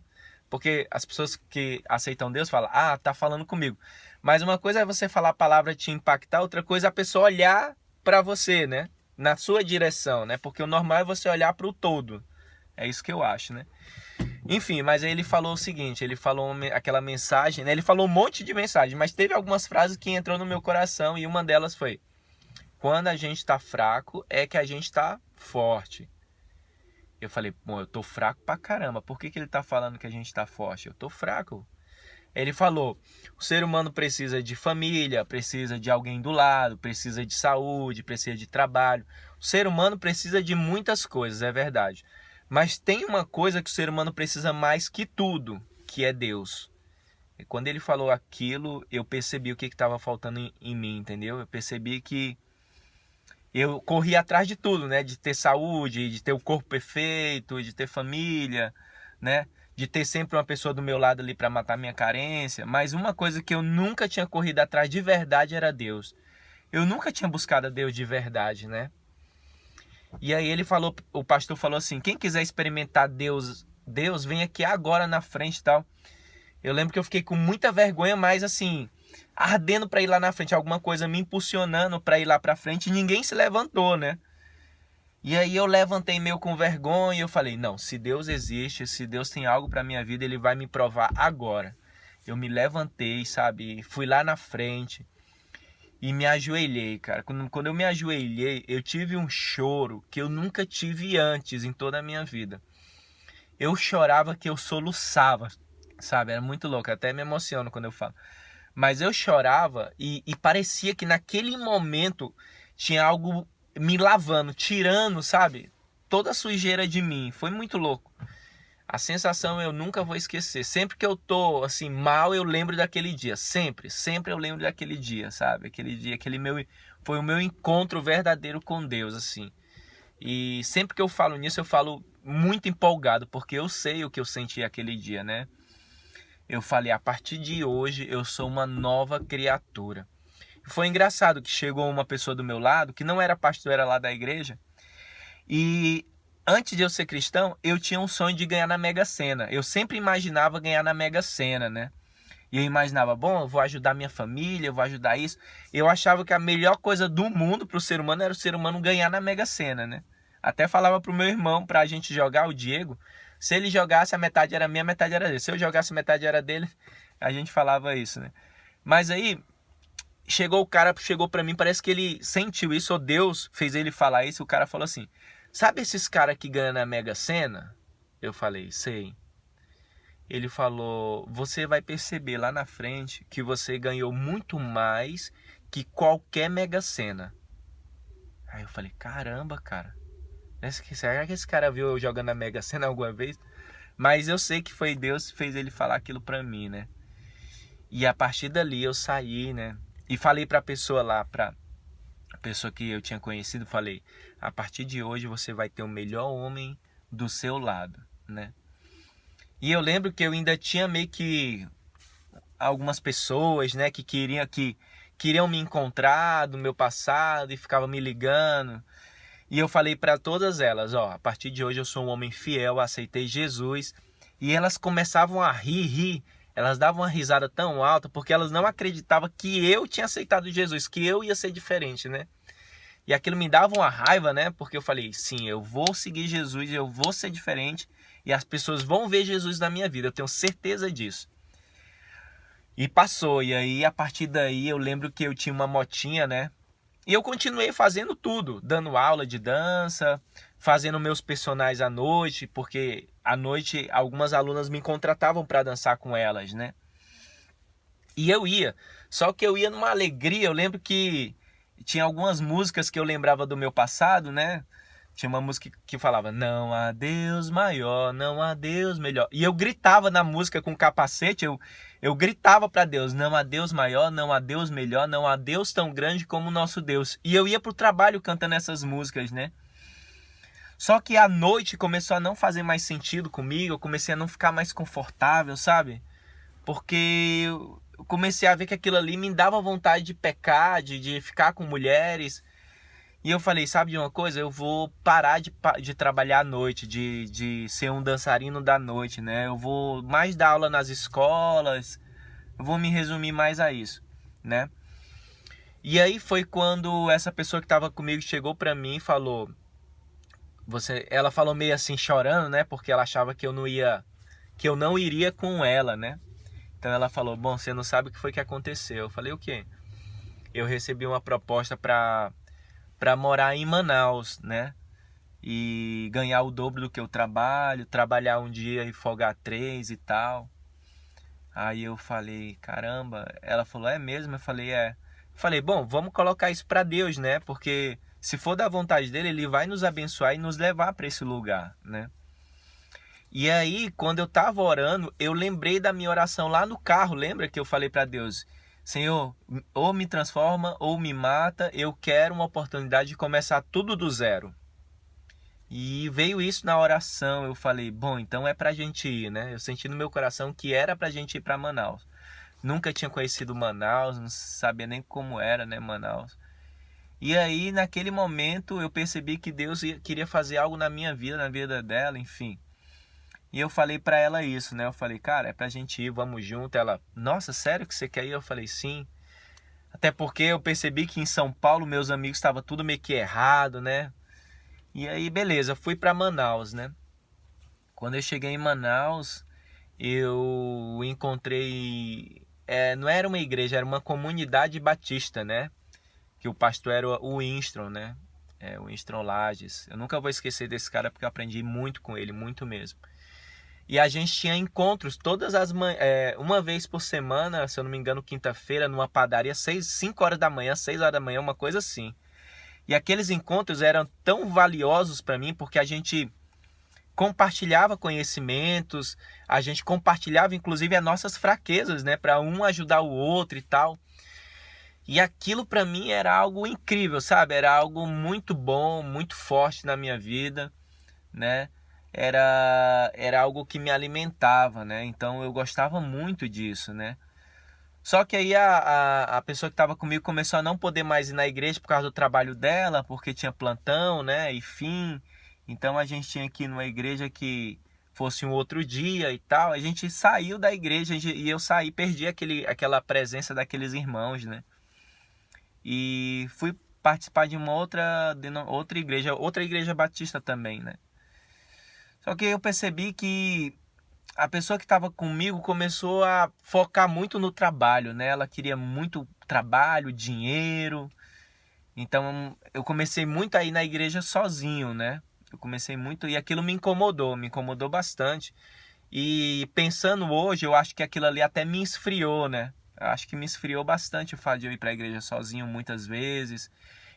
Speaker 1: Porque as pessoas que aceitam Deus falam, tá falando comigo. Mas uma coisa é você falar a palavra te impactar, outra coisa é a pessoa olhar para você, né? Na sua direção, né? Porque o normal é você olhar para o todo. É isso que eu acho, né? Enfim, mas aí ele falou o seguinte, ele falou aquela mensagem, né? Ele falou um monte de mensagem, mas teve algumas frases que entrou no meu coração e uma delas foi: quando a gente tá fraco, é que a gente tá forte. Eu falei, bom, eu tô fraco pra caramba. Por que ele tá falando que a gente tá forte? Eu tô fraco. Ele falou, o ser humano precisa de família, precisa de alguém do lado, precisa de saúde, precisa de trabalho. O ser humano precisa de muitas coisas, é verdade. Mas tem uma coisa que o ser humano precisa mais que tudo, que é Deus. E quando ele falou aquilo, eu percebi o que estava faltando em mim, entendeu? Eu percebi que eu corri atrás de tudo, né? De ter saúde, de ter o corpo perfeito, de ter família, né? De ter sempre uma pessoa do meu lado ali para matar minha carência. Mas uma coisa que eu nunca tinha corrido atrás de verdade era Deus. Eu nunca tinha buscado a Deus de verdade, né? E aí ele falou, o pastor falou assim, quem quiser experimentar Deus, vem aqui agora na frente e tal. Eu lembro que eu fiquei com muita vergonha, mas assim, ardendo para ir lá na frente, alguma coisa me impulsionando para ir lá para frente, e ninguém se levantou, né? E aí eu levantei meio com vergonha e eu falei, não, se Deus existe, se Deus tem algo para minha vida, ele vai me provar agora. Eu me levantei, sabe, fui lá na frente e me ajoelhei, cara. Quando eu me ajoelhei, eu tive um choro que eu nunca tive antes em toda a minha vida. Eu chorava que eu soluçava, sabe, era muito louco, até me emociono quando eu falo. Mas eu chorava e parecia que naquele momento tinha algo me lavando, tirando, sabe, toda a sujeira de mim. Foi muito louco. A sensação eu nunca vou esquecer. Sempre que eu tô assim mal, eu lembro daquele dia. Sempre eu lembro daquele dia, sabe? Aquele dia, foi o meu encontro verdadeiro com Deus, assim. E sempre que eu falo nisso, eu falo muito empolgado, porque eu sei o que eu senti aquele dia, né? Eu falei, a partir de hoje eu sou uma nova criatura. Foi engraçado que chegou uma pessoa do meu lado, que não era pastor, era lá da igreja. E antes de eu ser cristão, eu tinha um sonho de ganhar na Mega Sena. Eu sempre imaginava ganhar na Mega Sena, né? E eu imaginava, bom, eu vou ajudar minha família, eu vou ajudar isso. Eu achava que a melhor coisa do mundo para o ser humano era o ser humano ganhar na Mega Sena, né? Até falava pro meu irmão, pra gente jogar, o Diego, se ele jogasse a metade era minha, a metade era dele. Se eu jogasse a metade era dele, a gente falava isso, né? Mas aí chegou o cara, chegou pra mim, parece que ele sentiu isso, ou Deus fez ele falar isso, o cara falou assim, sabe esses caras que ganham na Mega Sena? Eu falei, sei. Ele falou, você vai perceber lá na frente que você ganhou muito mais que qualquer Mega Sena. Aí eu falei, caramba, cara. Será que esse cara viu eu jogando na Mega Sena alguma vez? Mas eu sei que foi Deus que fez ele falar aquilo pra mim, né? E a partir dali eu saí, né? E falei pra pessoa lá, pra pessoa que eu tinha conhecido, falei, a partir de hoje você vai ter o melhor homem do seu lado, né? E eu lembro que eu ainda tinha meio que algumas pessoas, né, que queriam me encontrar do meu passado e ficavam me ligando. E eu falei para todas elas, ó, a partir de hoje eu sou um homem fiel, aceitei Jesus. E elas começavam a rir. Elas davam uma risada tão alta porque elas não acreditavam que eu tinha aceitado Jesus, que eu ia ser diferente, né? E aquilo me dava uma raiva, né? Porque eu falei, sim, eu vou seguir Jesus, eu vou ser diferente e as pessoas vão ver Jesus na minha vida, eu tenho certeza disso. E passou, e aí a partir daí eu lembro que eu tinha uma motinha, né? E eu continuei fazendo tudo, dando aula de dança, fazendo meus personagens à noite, porque à noite algumas alunas me contratavam para dançar com elas, né? E eu ia, só que eu ia numa alegria. Eu lembro que tinha algumas músicas que eu lembrava do meu passado, né? Tinha uma música que falava: não há Deus maior, não há Deus melhor. E eu gritava na música com capacete, eu gritava para Deus: não há Deus maior, não há Deus melhor, não há Deus tão grande como o nosso Deus. E eu ia pro trabalho cantando essas músicas, né? Só que à noite começou a não fazer mais sentido comigo, eu comecei a não ficar mais confortável, sabe? Porque eu comecei a ver que aquilo ali me dava vontade de pecar, de ficar com mulheres. E eu falei, sabe de uma coisa? Eu vou parar de trabalhar à noite, de ser um dançarino da noite, né? Eu vou mais dar aula nas escolas, eu vou me resumir mais a isso, né? E aí foi quando essa pessoa que estava comigo chegou pra mim e falou, ela falou meio assim chorando, né? Porque ela achava que eu não iria com ela, né? Então ela falou, bom, você não sabe o que foi que aconteceu. Eu falei, o quê? Eu recebi uma proposta para morar em Manaus, né? E ganhar o dobro do que eu trabalho, trabalhar um dia e folgar 3 e tal. Aí eu falei, caramba. Ela falou, é mesmo? Eu falei, é. Eu falei, bom, vamos colocar isso para Deus, né? Porque se for da vontade dele, ele vai nos abençoar e nos levar para esse lugar, né? E aí, quando eu tava orando, eu lembrei da minha oração lá no carro. Lembra que eu falei para Deus: Senhor, ou me transforma ou me mata. Eu quero uma oportunidade de começar tudo do zero. E veio isso na oração. Eu falei: bom, então é pra gente ir, né? Eu senti no meu coração que era pra gente ir para Manaus. Nunca tinha conhecido Manaus, não sabia nem como era, né, Manaus. E aí, naquele momento, eu percebi que Deus queria fazer algo na minha vida, na vida dela, enfim. E eu falei pra ela isso, né? Eu falei, cara, é pra gente ir, vamos junto. Ela, nossa, sério que você quer ir? Eu falei, sim. Até porque eu percebi que em São Paulo meus amigos estavam tudo meio que errado, né? E aí, beleza, fui pra Manaus, né? Quando eu cheguei em Manaus, eu encontrei... não era uma igreja, era uma comunidade batista, né? Que o pastor era o Winston, né? O Winston Lages. Eu nunca vou esquecer desse cara porque eu aprendi muito com ele, muito mesmo. E a gente tinha encontros todas as uma vez por semana, se eu não me engano, quinta-feira, numa padaria, 5 horas da manhã, 6 horas da manhã, uma coisa assim. E aqueles encontros eram tão valiosos para mim, porque a gente compartilhava conhecimentos, a gente compartilhava inclusive as nossas fraquezas, né, para um ajudar o outro e tal. E aquilo para mim era algo incrível, sabe? Era algo muito bom, muito forte na minha vida, né? Era algo que me alimentava, né? Então eu gostava muito disso, né? Só que aí a pessoa que estava comigo começou a não poder mais ir na igreja por causa do trabalho dela, porque tinha plantão, né? E fim. Então a gente tinha que ir numa igreja que fosse um outro dia e tal. A gente saiu da igreja e eu saí, perdi aquela presença daqueles irmãos, né? E fui participar de uma outra igreja batista também, né? Só que eu percebi que a pessoa que estava comigo começou a focar muito no trabalho, né? Ela queria muito trabalho, dinheiro. Então eu comecei muito a ir na igreja sozinho, né? Eu comecei muito e aquilo me incomodou bastante. E pensando hoje, eu acho que aquilo ali até me esfriou, né? Eu acho que me esfriou bastante o fato de eu ir para a igreja sozinho muitas vezes.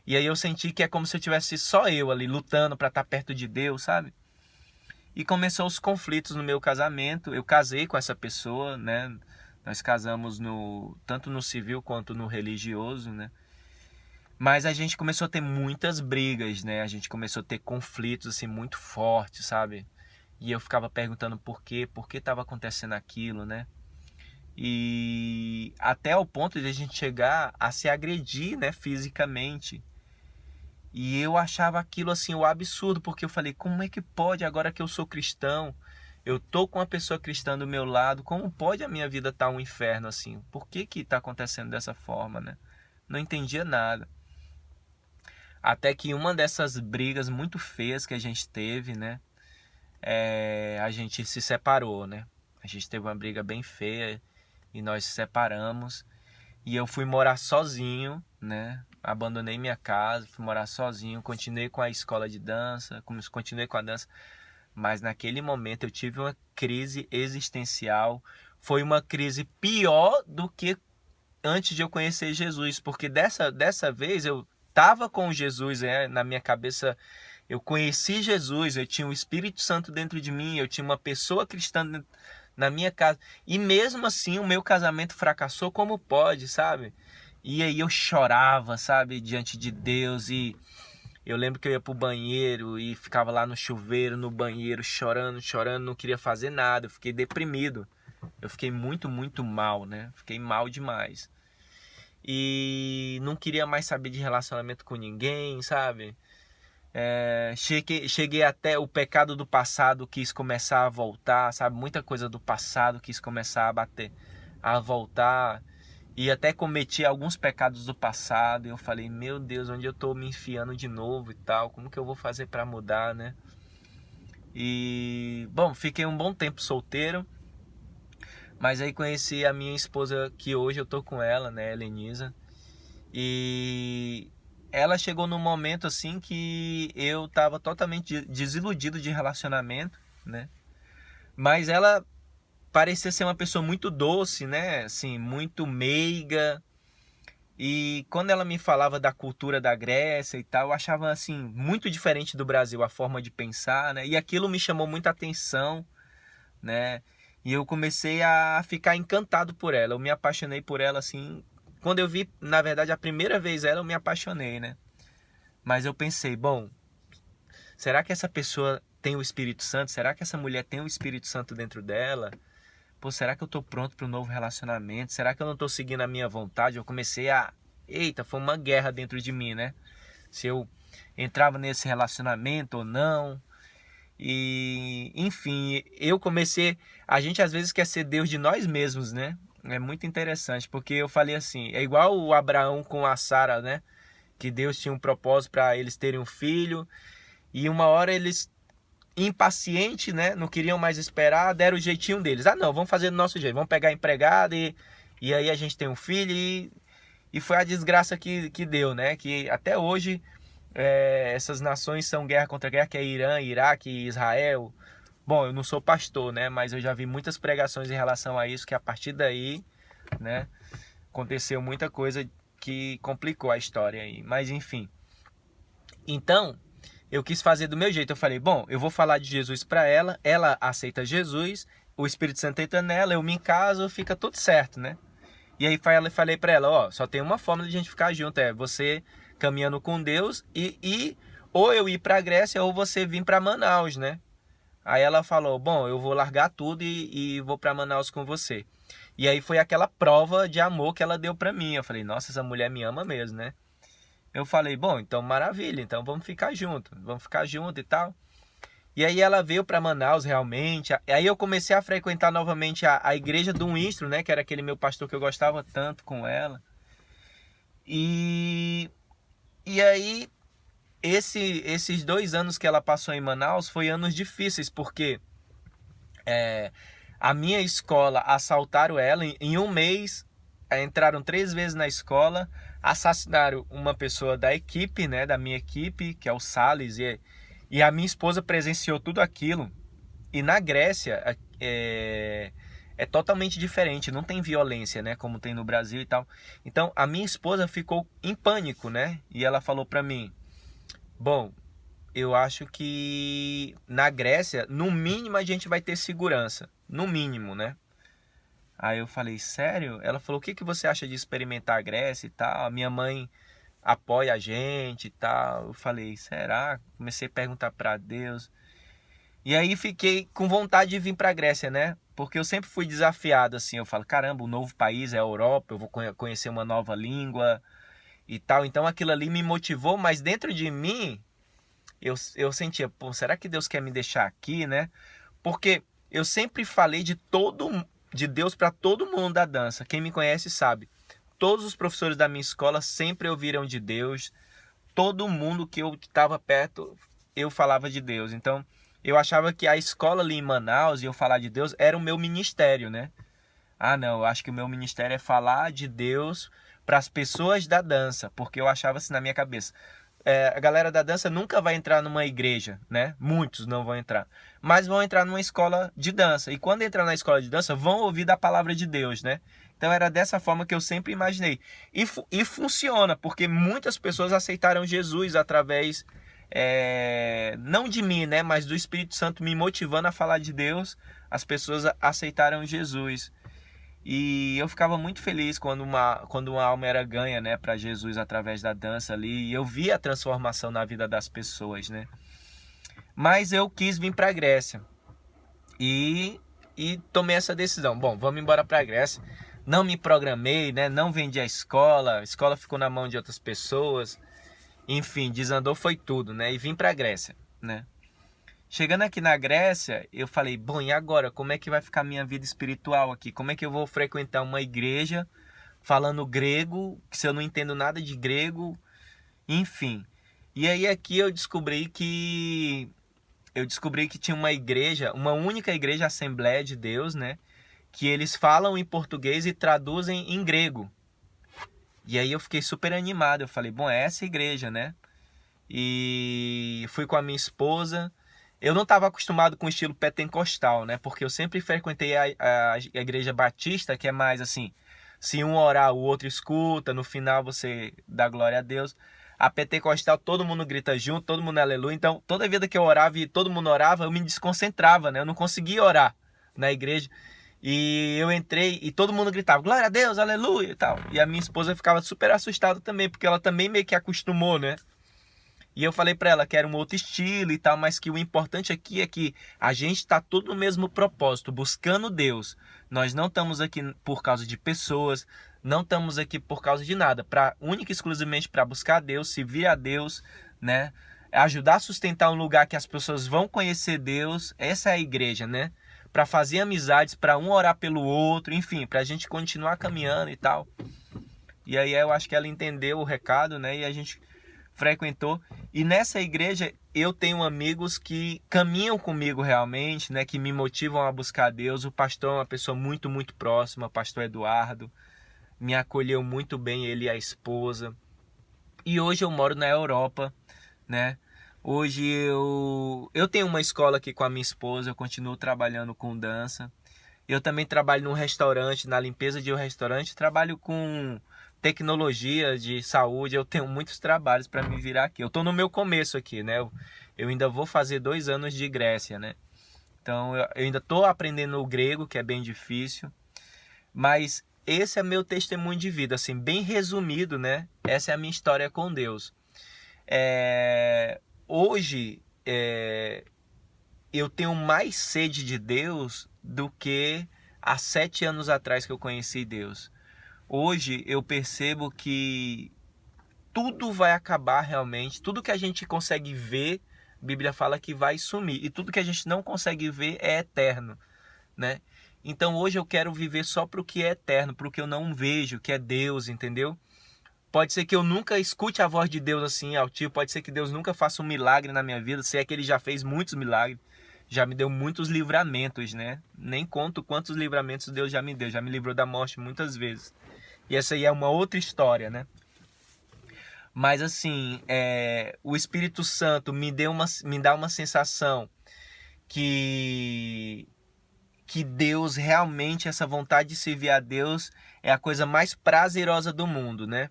Speaker 1: E aí eu senti que é como se eu tivesse só eu ali lutando para estar perto de Deus, sabe? E começou os conflitos no meu casamento. Eu casei com essa pessoa, né? Nós casamos tanto no civil quanto no religioso, né? Mas a gente começou a ter muitas brigas, né? A gente começou a ter conflitos assim muito fortes, sabe? E eu ficava perguntando por que estava acontecendo aquilo, né? E até o ponto de a gente chegar a se agredir, né, fisicamente. E eu achava aquilo assim o absurdo, porque eu falei, como é que pode agora que eu sou cristão, eu tô com uma pessoa cristã do meu lado, como pode a minha vida estar um inferno assim? Por que que tá acontecendo dessa forma, né? Não entendia nada. Até que uma dessas brigas muito feias que a gente teve, né? A gente se separou, né? A gente teve uma briga bem feia e nós se separamos. E eu fui morar sozinho, né? Abandonei minha casa, fui morar sozinho, continuei com a escola de dança, continuei com a dança. Mas naquele momento eu tive uma crise existencial. Foi uma crise pior do que antes de eu conhecer Jesus, porque dessa vez eu estava com Jesus, na minha cabeça. Eu conheci Jesus, eu tinha o Espírito Santo dentro de mim, eu tinha uma pessoa cristã na minha casa. E mesmo assim o meu casamento fracassou, como pode, sabe? E aí eu chorava, sabe, diante de Deus. E eu lembro que eu ia pro banheiro e ficava lá no chuveiro, no banheiro, chorando, chorando, não queria fazer nada. Eu fiquei deprimido. Eu fiquei muito, muito mal, né? Fiquei mal demais. E não queria mais saber de relacionamento com ninguém, sabe? Cheguei até o pecado do passado, quis começar a voltar, sabe? Muita coisa do passado quis começar a bater, a voltar. E até cometi alguns pecados do passado. E eu falei, meu Deus, onde eu tô me enfiando de novo e tal? Como que eu vou fazer para mudar, né? E, bom, fiquei um bom tempo solteiro. Mas aí conheci a minha esposa, que hoje eu tô com ela, né, Helenisa. E ela chegou num momento assim que eu tava totalmente desiludido de relacionamento, né? Mas ela parecia ser uma pessoa muito doce, né? Assim, muito meiga. E quando ela me falava da cultura da Grécia e tal, eu achava assim muito diferente do Brasil, a forma de pensar, né? E aquilo me chamou muita atenção, né? E eu comecei a ficar encantado por ela. Eu me apaixonei por ela assim. Quando eu vi, na verdade, a primeira vez ela, eu me apaixonei, né? Mas eu pensei, bom, será que essa pessoa tem o Espírito Santo? Será que essa mulher tem o Espírito Santo dentro dela? Pô, será que eu tô pronto para um novo relacionamento? Será que eu não tô seguindo a minha vontade? Eu comecei a... Eita, foi uma guerra dentro de mim, né? Se eu entrava nesse relacionamento ou não. E, enfim, eu comecei... A gente às vezes quer ser Deus de nós mesmos, né? É muito interessante, porque eu falei assim, é igual o Abraão com a Sara, né? Que Deus tinha um propósito para eles terem um filho, e uma hora eles, impacientes, né? Não queriam mais esperar, deram o jeitinho deles. Ah, não, vamos fazer do nosso jeito, vamos pegar a empregada e aí a gente tem um filho, e foi a desgraça que deu, né? Que até hoje essas nações são guerra contra guerra, que é Irã, Iraque, Israel. Bom, eu não sou pastor, né? Mas eu já vi muitas pregações em relação a isso, que a partir daí, né, aconteceu muita coisa que complicou a história aí. Mas enfim. Então, eu quis fazer do meu jeito. Eu falei, bom, eu vou falar de Jesus para ela, ela aceita Jesus, o Espírito Santo entra nela, eu me caso, fica tudo certo, né? E aí falei para ela, ó, só tem uma forma de a gente ficar junto, é você caminhando com Deus e ou eu ir para a Grécia ou você vir para Manaus, né? Aí ela falou, bom, eu vou largar tudo e vou para Manaus com você. E aí foi aquela prova de amor que ela deu para mim. Eu falei, nossa, essa mulher me ama mesmo, né? Eu falei, bom, então maravilha, então vamos ficar junto e tal. E aí ela veio para Manaus realmente. Aí eu comecei a frequentar novamente a igreja do Winstro, né? Que era aquele meu pastor que eu gostava tanto com ela. E aí esses 2 anos que ela passou em Manaus foi anos difíceis, porque a minha escola assaltaram ela em um mês, entraram 3 vezes na escola, assassinaram uma pessoa da equipe, né, da minha equipe, que é o Salles, e a minha esposa presenciou tudo aquilo. E na Grécia é totalmente diferente, não tem violência, né, como tem no Brasil e tal. Então a minha esposa ficou em pânico, né, e ela falou pra mim, bom, eu acho que na Grécia, no mínimo a gente vai ter segurança, no mínimo, né. Aí eu falei, sério? Ela falou, o que você acha de experimentar a Grécia e tal? A minha mãe apoia a gente e tal. Eu falei, será? Comecei a perguntar para Deus. E aí fiquei com vontade de vir para a Grécia, né? Porque eu sempre fui desafiado assim. Eu falo, caramba, um novo país é a Europa, eu vou conhecer uma nova língua e tal. Então aquilo ali me motivou, mas dentro de mim eu sentia, pô, será que Deus quer me deixar aqui, né? Porque eu sempre falei de Deus para todo mundo da dança. Quem me conhece sabe. Todos os professores da minha escola sempre ouviram de Deus. Todo mundo que eu estava perto, eu falava de Deus. Então, eu achava que a escola ali em Manaus e eu falar de Deus era o meu ministério, né? Ah, não, eu acho que o meu ministério é falar de Deus para as pessoas da dança, porque eu achava assim na minha cabeça. A galera da dança nunca vai entrar numa igreja, né? Muitos não vão entrar. Mas vão entrar numa escola de dança. E quando entrar na escola de dança, vão ouvir da palavra de Deus, né? Então era dessa forma que eu sempre imaginei. E funciona, porque muitas pessoas aceitaram Jesus através, não de mim, né? Mas do Espírito Santo me motivando a falar de Deus. As pessoas aceitaram Jesus. E eu ficava muito feliz quando uma alma era ganha, né, para Jesus através da dança ali. E eu via a transformação na vida das pessoas, né? Mas eu quis vir para a Grécia e tomei essa decisão. Bom, vamos embora para a Grécia. Não me programei, né? Não vendi a escola ficou na mão de outras pessoas. Enfim, desandou foi tudo, né? E vim para a Grécia, né? Chegando aqui na Grécia, eu falei, bom, e agora? Como é que vai ficar a minha vida espiritual aqui? Como é que eu vou frequentar uma igreja falando grego, se eu não entendo nada de grego? Enfim. E aí aqui eu descobri que tinha uma igreja, uma única igreja, Assembleia de Deus, né? Que eles falam em português e traduzem em grego. E aí eu fiquei super animado, eu falei, bom, é essa igreja, né? E fui com a minha esposa. Eu não estava acostumado com o estilo pentecostal, né? Porque eu sempre frequentei a igreja batista, que é mais assim, se um orar, o outro escuta, no final você dá glória a Deus. A pentecostal, todo mundo grita junto, todo mundo aleluia. Então, toda vida que eu orava e todo mundo orava, eu me desconcentrava, né? Eu não conseguia orar na igreja. E eu entrei e todo mundo gritava, glória a Deus, aleluia e tal. E a minha esposa ficava super assustada também, porque ela também meio que acostumou, né? E eu falei para ela que era um outro estilo e tal, mas que o importante aqui é que a gente está todo no mesmo propósito, buscando Deus. Nós não estamos aqui por causa de pessoas, não estamos aqui por causa de nada, única e exclusivamente para buscar Deus, servir a Deus, né? Ajudar a sustentar um lugar que as pessoas vão conhecer Deus. Essa é a igreja, né? Para fazer amizades, para um orar pelo outro, enfim, para a gente continuar caminhando e tal. E aí eu acho que ela entendeu o recado, né? E a gente frequentou. E nessa igreja eu tenho amigos que caminham comigo realmente, né? Que me motivam a buscar Deus. O pastor é uma pessoa muito, muito próxima, o pastor Eduardo. Me acolheu muito bem, ele e a esposa. E hoje eu moro na Europa, né? Hoje eu tenho uma escola aqui com a minha esposa, eu continuo trabalhando com dança. Eu também trabalho num restaurante, na limpeza de um restaurante, trabalho com tecnologia de saúde, eu tenho muitos trabalhos para me virar aqui. Eu estou no meu começo aqui, né? Eu ainda vou fazer 2 anos de Grécia, né? Então eu ainda estou aprendendo o grego, que é bem difícil. Mas esse é meu testemunho de vida, assim, bem resumido, né? Essa é a minha história com Deus. Hoje, eu tenho mais sede de Deus do que há 7 anos atrás que eu conheci Deus. Hoje eu percebo que tudo vai acabar realmente, tudo que a gente consegue ver, a Bíblia fala que vai sumir, e tudo que a gente não consegue ver é eterno, né? Então hoje eu quero viver só para o que é eterno, para o que eu não vejo, que é Deus, entendeu? Pode ser que eu nunca escute a voz de Deus assim altivo, pode ser que Deus nunca faça um milagre na minha vida, se é que Ele já fez muitos milagres, já me deu muitos livramentos, né? Nem conto quantos livramentos Deus já me deu, já me livrou da morte muitas vezes. E essa aí é uma outra história, né? Mas assim, o Espírito Santo me dá uma sensação que Deus realmente, essa vontade de servir a Deus é a coisa mais prazerosa do mundo, né?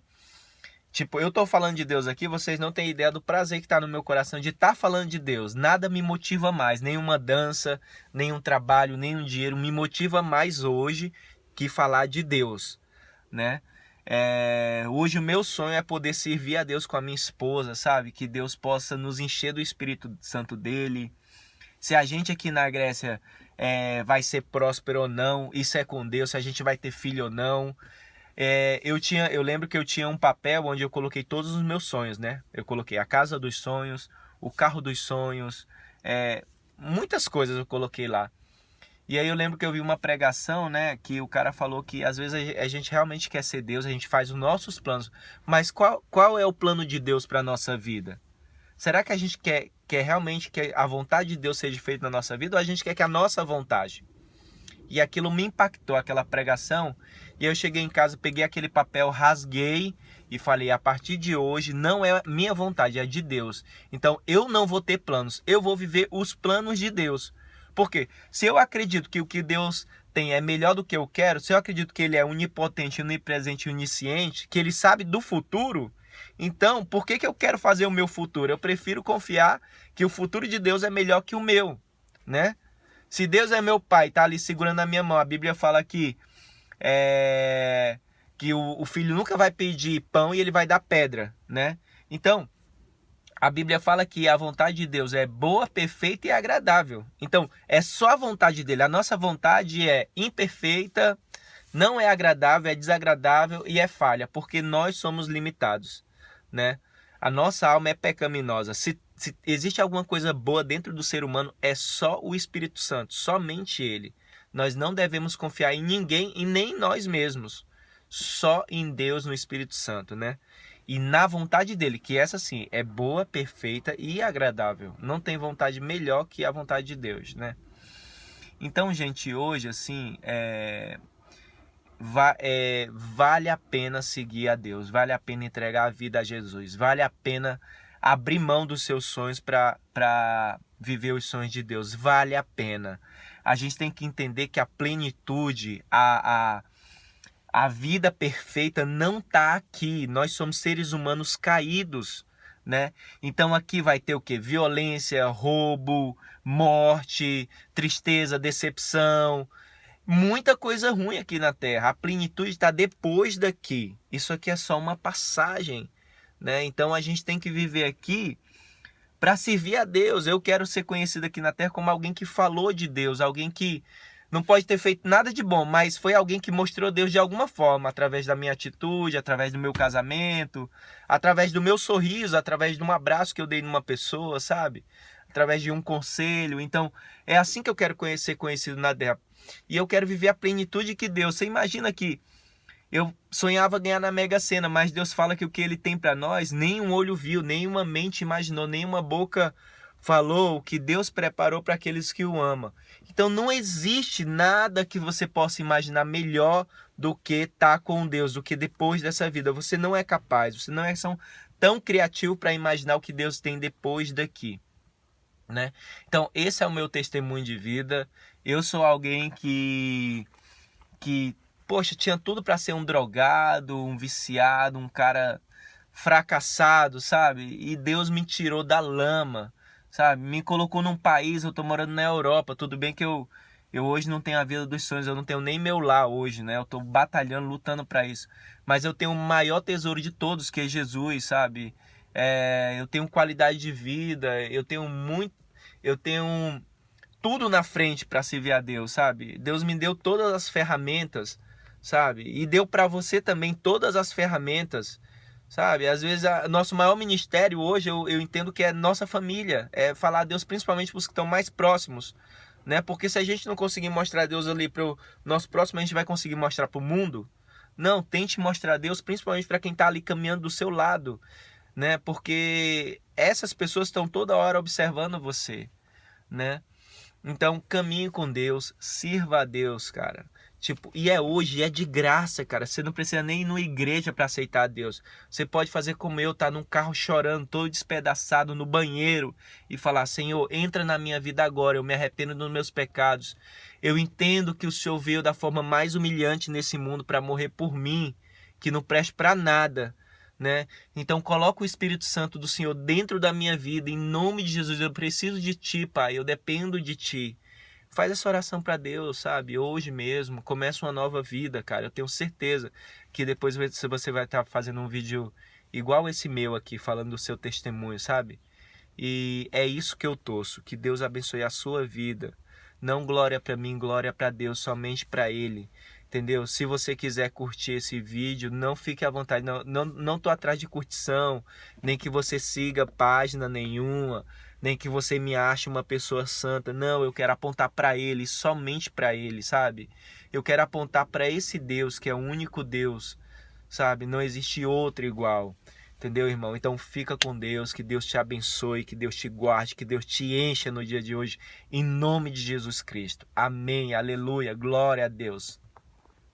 Speaker 1: Tipo, eu tô falando de Deus aqui, vocês não têm ideia do prazer que tá no meu coração de estar falando de Deus. Nada me motiva mais, nenhuma dança, nenhum trabalho, nenhum dinheiro me motiva mais hoje que falar de Deus, né? Hoje o meu sonho é poder servir a Deus com a minha esposa, sabe? Que Deus possa nos encher do Espírito Santo dele. Se a gente aqui na Grécia vai ser próspero ou não, isso é com Deus. Se a gente vai ter filho ou não. Eu lembro que eu tinha um papel onde eu coloquei todos os meus sonhos, né? Eu coloquei a casa dos sonhos, o carro dos sonhos, muitas coisas eu coloquei lá. E aí eu lembro que eu vi uma pregação, né, que o cara falou que às vezes a gente realmente quer ser Deus, a gente faz os nossos planos, mas qual é o plano de Deus para a nossa vida? Será que a gente quer realmente que a vontade de Deus seja feita na nossa vida ou a gente quer que a nossa vontade? E aquilo me impactou, aquela pregação. E eu cheguei em casa, peguei aquele papel, rasguei e falei, a partir de hoje não é minha vontade, é de Deus. Então eu não vou ter planos, eu vou viver os planos de Deus. Por quê? Se eu acredito que o que Deus tem é melhor do que eu quero, se eu acredito que Ele é onipotente, onipresente e onisciente, que Ele sabe do futuro, então por que eu quero fazer o meu futuro? Eu prefiro confiar que o futuro de Deus é melhor que o meu, né? Se Deus é meu pai, está ali segurando a minha mão, a Bíblia fala que o filho nunca vai pedir pão e ele vai dar pedra, né? Então, a Bíblia fala que a vontade de Deus é boa, perfeita e agradável. Então, é só a vontade dele. A nossa vontade é imperfeita, não é agradável, é desagradável e é falha, porque nós somos limitados, né? A nossa alma é pecaminosa. Se existe alguma coisa boa dentro do ser humano, é só o Espírito Santo, somente ele. Nós não devemos confiar em ninguém e nem em nós mesmos. Só em Deus, no Espírito Santo, né? E na vontade dele, que essa sim é boa, perfeita e agradável. Não tem vontade melhor que a vontade de Deus, né? Então, gente, hoje, assim, vale a pena seguir a Deus, vale a pena entregar a vida a Jesus, vale a pena abrir mão dos seus sonhos para viver os sonhos de Deus, vale a pena. A gente tem que entender que a plenitude, a vida perfeita não está aqui. Nós somos seres humanos caídos, né? Então aqui vai ter o quê? Violência, roubo, morte, tristeza, decepção, muita coisa ruim aqui na Terra. A plenitude está depois daqui. Isso aqui é só uma passagem, né? Então a gente tem que viver aqui para servir a Deus. Eu quero ser conhecido aqui na Terra como alguém que falou de Deus, alguém que não pode ter feito nada de bom, mas foi alguém que mostrou Deus de alguma forma, através da minha atitude, através do meu casamento, através do meu sorriso, através de um abraço que eu dei numa pessoa, sabe? Através de um conselho. Então, é assim que eu quero ser conhecido na Terra. E eu quero viver a plenitude que Deus. Você imagina que eu sonhava ganhar na Mega Sena, mas Deus fala que o que Ele tem para nós, nenhum olho viu, nenhuma mente imaginou, nenhuma boca falou, o que Deus preparou para aqueles que o amam. Então não existe nada que você possa imaginar melhor do que estar com Deus, do que depois dessa vida. Você não é capaz, você não é tão criativo para imaginar o que Deus tem depois daqui, né? Então esse é o meu testemunho de vida. Eu sou alguém que poxa, tinha tudo para ser um drogado, um viciado, um cara fracassado, sabe? E Deus me tirou da lama, sabe? Me colocou num país, eu tô morando na Europa. Tudo bem que eu hoje não tenho a vida dos sonhos, eu não tenho nem meu lar hoje, né? Eu tô batalhando, lutando para isso. Mas eu tenho o maior tesouro de todos, que é Jesus, sabe? Eu tenho qualidade de vida, eu tenho tudo na frente para servir a Deus, sabe? Deus me deu todas as ferramentas, sabe? E deu para você também todas as ferramentas, sabe? Às vezes nosso maior ministério hoje eu entendo que é nossa família, é falar a Deus principalmente para os que estão mais próximos, né? Porque se a gente não conseguir mostrar a Deus ali para o nosso próximo, a gente vai conseguir mostrar para o mundo? Não, tente mostrar a Deus principalmente para quem está ali caminhando do seu lado, né? Porque essas pessoas estão toda hora observando você, né? Então caminhe com Deus, sirva a Deus, cara. Tipo, e é hoje, é de graça, cara. Você não precisa nem ir numa igreja para aceitar a Deus. Você pode fazer como eu, tá num carro chorando, todo despedaçado, no banheiro, e falar: Senhor, entra na minha vida agora, eu me arrependo dos meus pecados. Eu entendo que o Senhor veio da forma mais humilhante nesse mundo para morrer por mim, que não presta para nada, né? Então coloca o Espírito Santo do Senhor dentro da minha vida, em nome de Jesus. Eu preciso de Ti, Pai, eu dependo de Ti. Faz essa oração para Deus, sabe? Hoje mesmo, começa uma nova vida, cara. Eu tenho certeza que depois você vai estar fazendo um vídeo igual esse meu aqui, falando do seu testemunho, sabe? E é isso que eu torço, que Deus abençoe a sua vida. Não glória para mim, glória para Deus, somente para Ele. Entendeu? Se você quiser curtir esse vídeo, não fique à vontade. Não tô atrás de curtição, nem que você siga página nenhuma, nem que você me ache uma pessoa santa. Não, eu quero apontar para Ele, somente para Ele, sabe? Eu quero apontar para esse Deus, que é o único Deus, sabe? Não existe outro igual. Entendeu, irmão? Então fica com Deus, que Deus te abençoe, que Deus te guarde, que Deus te encha no dia de hoje, em nome de Jesus Cristo. Amém, aleluia, glória a Deus.